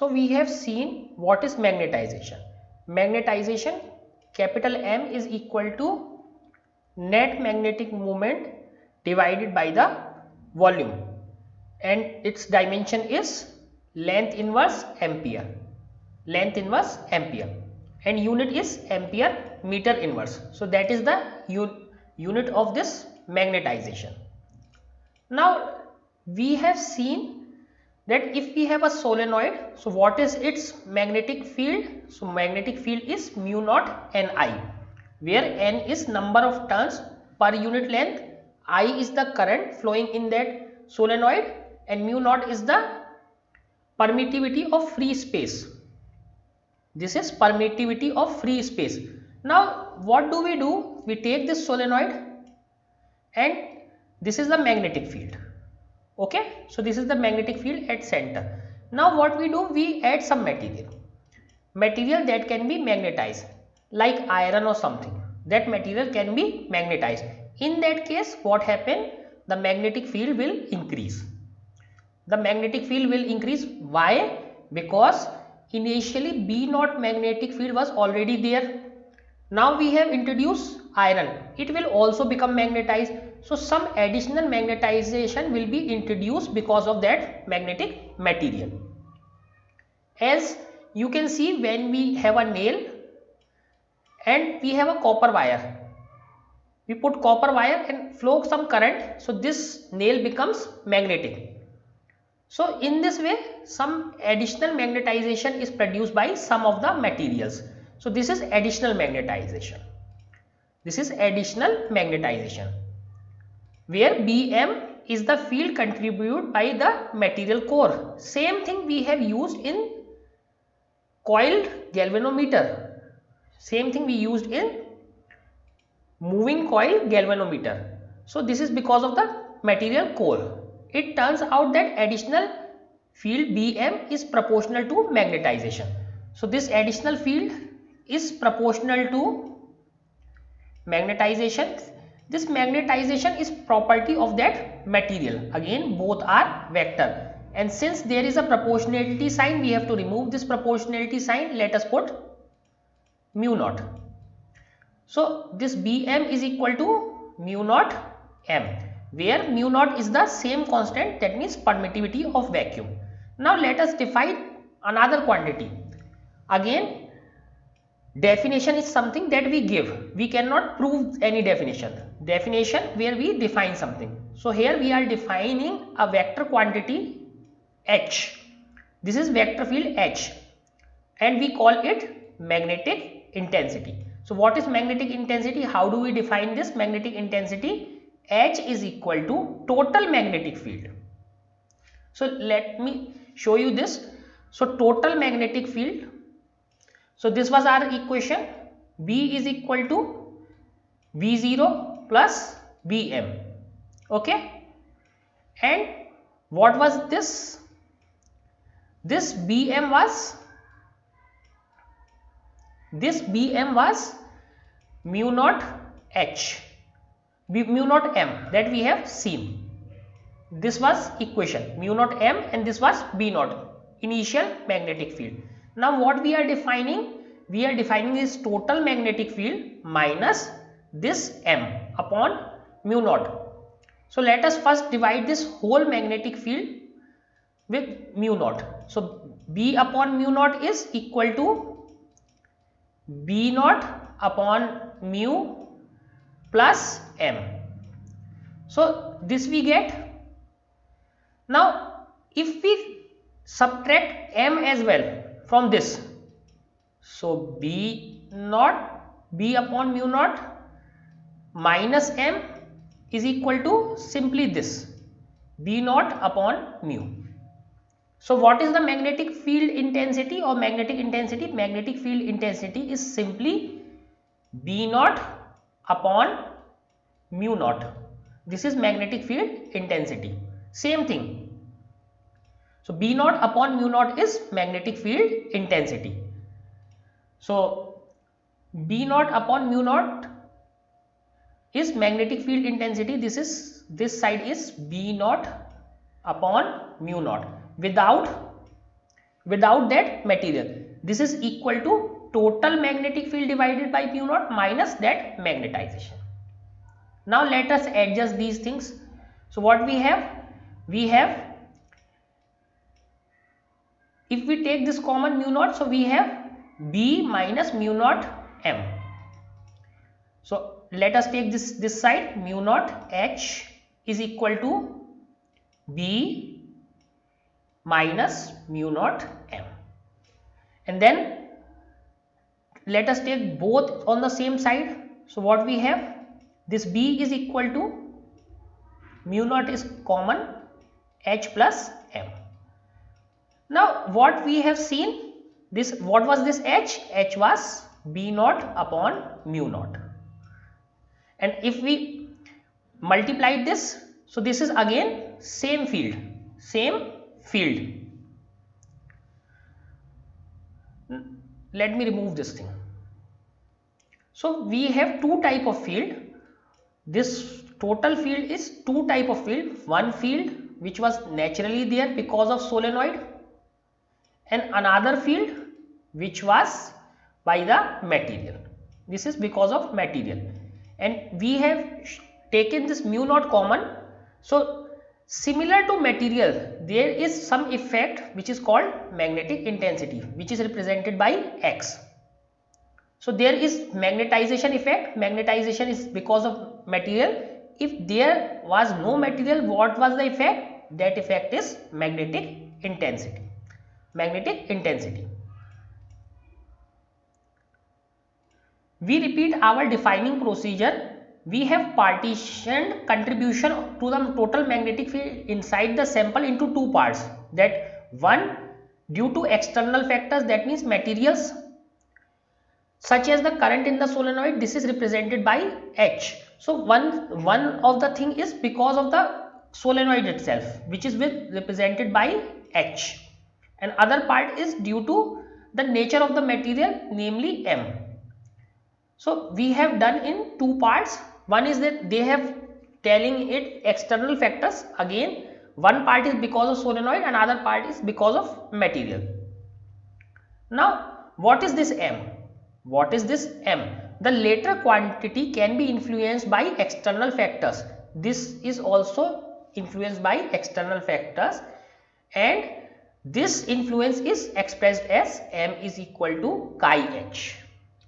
So we have seen what is magnetization. Magnetization, capital M is equal to net magnetic moment divided by the volume, and its dimension is length inverse ampere, and unit is ampere meter inverse. So that is the unit of this magnetization. Now we have seen that if we have a solenoid, so what is its magnetic field? So magnetic field is mu naught Ni, where N is number of turns per unit length, I is the current flowing in that solenoid, and mu naught is the permittivity of free space. This is permittivity of free space. Now what do? We take this solenoid and this is the magnetic field. Okay, so this is the magnetic field at center. Now what we do? We add some material that can be magnetized, like iron or something. That material can be magnetized. In that case, what happen? The magnetic field will increase. The magnetic field will increase. Why? Because initially B naught magnetic field was already there. Now we have introduced iron, it will also become magnetized. So some additional magnetization will be introduced because of that magnetic material. As you can see, when we have a nail and we have a copper wire, we put copper wire and flow some current, so this nail becomes magnetic. So in this way, some additional magnetization is produced by some of the materials. So this is additional magnetization. This is additional magnetization, where Bm is the field contributed by the material core. Same thing we have used in coiled galvanometer. Same thing we used in moving coil galvanometer. So this is because of the material core. It turns out that additional field Bm is proportional to magnetization. So this additional field is proportional to magnetization. This magnetization is property of that material. Again, both are vector, and since there is a proportionality sign, we have to remove this proportionality sign. Let us put mu naught. So this Bm is equal to mu naught m, where mu naught is the same constant, that means permittivity of vacuum. Now let us define another quantity. Again, definition is something that we give. We cannot prove any definition. Definition where we define something. So here we are defining a vector quantity H. This is vector field H, and we call it magnetic intensity. So what is magnetic intensity? How do we define this magnetic intensity? H is equal to total magnetic field. So let me show you this. So total magnetic field. So this was our equation. B is equal to V0 plus Bm. Okay. And what was this? This Bm was mu naught H, mu naught M, that we have seen. This was equation mu naught M, and this was B naught, initial magnetic field. Now what we are defining? We are defining this total magnetic field minus this M upon mu naught. So let us first divide this whole magnetic field with mu naught. So B upon mu naught is equal to B naught upon mu plus M. So this we get. Now if we subtract M as well from this, so B upon mu naught minus M is equal to simply this B naught upon mu. So what is the magnetic field intensity or magnetic intensity? Magnetic field intensity is simply B naught upon mu naught. This is magnetic field intensity. Same thing. So B naught upon mu naught is magnetic field intensity. So B naught upon mu naught is magnetic field intensity. This side is B naught upon mu naught without without that material. This is equal to total magnetic field divided by mu naught minus that magnetization. Now let us adjust these things. So what we have? We have, if we take this common mu naught, so we have B minus mu naught M. So let us take this side, mu naught H is equal to B minus mu naught M, and then let us take both on the same side. So what we have, this B is equal to mu naught is common, H plus M. Now what we have seen, this, what was this H? H was B naught upon mu naught, and if we multiply this, so this is again same field, same field. Let me remove this thing. So we have two type of field. This total field is two type of field. One field which was naturally there because of solenoid, and another field which was by the material. This is because of material, and we have taken this mu naught common. So similar to material, there is some effect which is called magnetic intensity, which is represented by X. So there is magnetization effect. Magnetization is because of material. If there was no material, what was the effect? That effect is magnetic intensity. Magnetic intensity. We repeat our defining procedure. We have partitioned contribution to the total magnetic field inside the sample into two parts. That one, due to external factors, that means materials such as the current in the solenoid, this is represented by H. So one of the thing is because of the solenoid itself, which is represented by H, and other part is due to the nature of the material, namely M. So we have done in two parts. One is that they have telling it external factors. Again, one part is because of solenoid, and other part is because of material. Now what is this M? What is this M? The later quantity can be influenced by external factors. This is also influenced by external factors, and this influence is expressed as M is equal to chi H.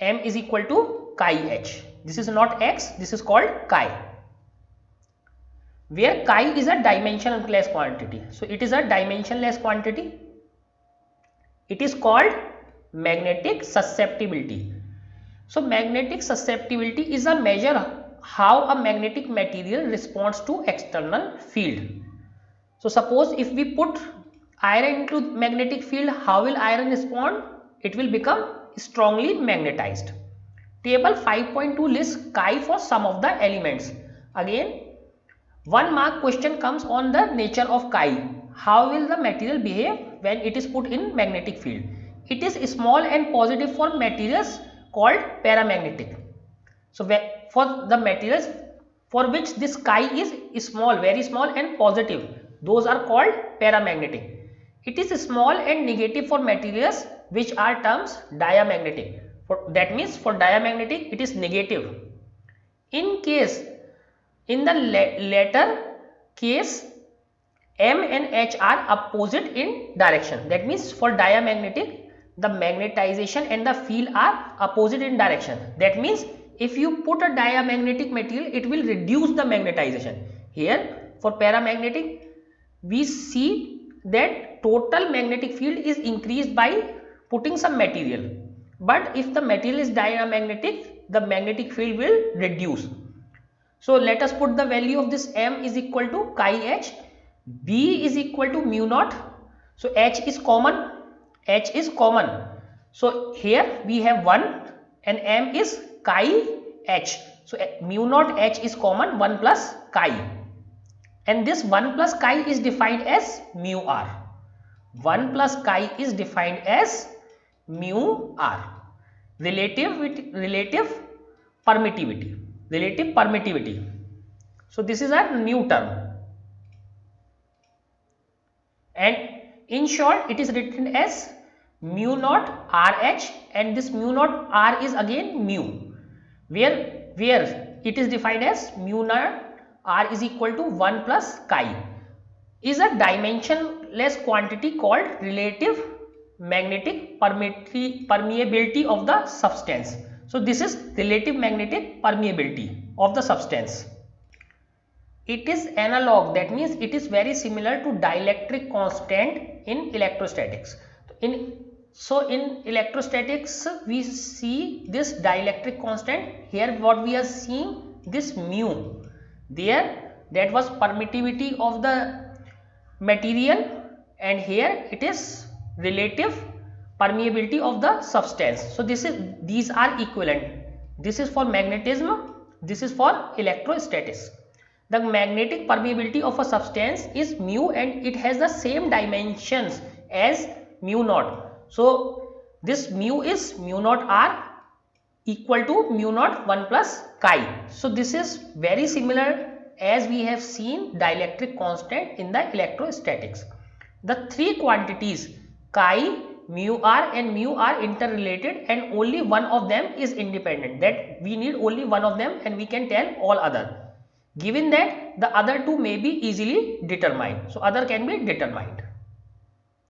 M is equal to chi H. This is not X, this is called chi, where chi is a dimensionless quantity. So it is a dimensionless quantity. It is called magnetic susceptibility. So magnetic susceptibility is a measure how a magnetic material responds to external field. So suppose if we put iron into magnetic field, how will iron respond? It will become strongly magnetized. Table 5.2 lists chi for some of the elements. Again, 1 mark question comes on the nature of chi. How will the material behave when it is put in magnetic field? It is small and positive for materials called paramagnetic. So for the materials for which this chi is small, very small and positive, those are called paramagnetic. It is small and negative for materials which are terms diamagnetic. That means for diamagnetic it is negative. In the latter case, M and H are opposite in direction. That means for diamagnetic, the magnetization and the field are opposite in direction. That means if you put a diamagnetic material, it will reduce the magnetization. Here for paramagnetic, we see that total magnetic field is increased by putting some material. But if the material is diamagnetic, the magnetic field will reduce. So let us put the value of this M is equal to chi H, B is equal to mu naught. So H is common. H is common. So here we have 1 and M is chi H. So mu naught H is common, 1 plus chi. And this 1 plus chi is defined as mu R. 1 plus chi is defined as mu R. Relative permittivity. Relative permittivity. So this is a new term. And in short it is written as mu naught RH, and this mu naught R is again mu, where it is defined as mu naught R is equal to 1 plus chi, is a dimensionless quantity called relative magnetic permeability of the substance. So this is relative magnetic permeability of the substance. It is analog, that means it is very similar to dielectric constant in electrostatics. So in electrostatics we see this dielectric constant. Here what we are seeing, this mu, there that was permittivity of the material, and here it is relative permeability of the substance. So these are equivalent. This is for magnetism, this is for electrostatics. The magnetic permeability of a substance is mu, and it has the same dimensions as mu naught. So this mu is mu naught R equal to mu naught 1 plus chi. So this is very similar as we have seen dielectric constant in the electrostatics. The three quantities chi, mu r and mu are interrelated, and only one of them is independent, that we need only one of them and we can tell all other. Given that the other two may be easily determined, so other can be determined.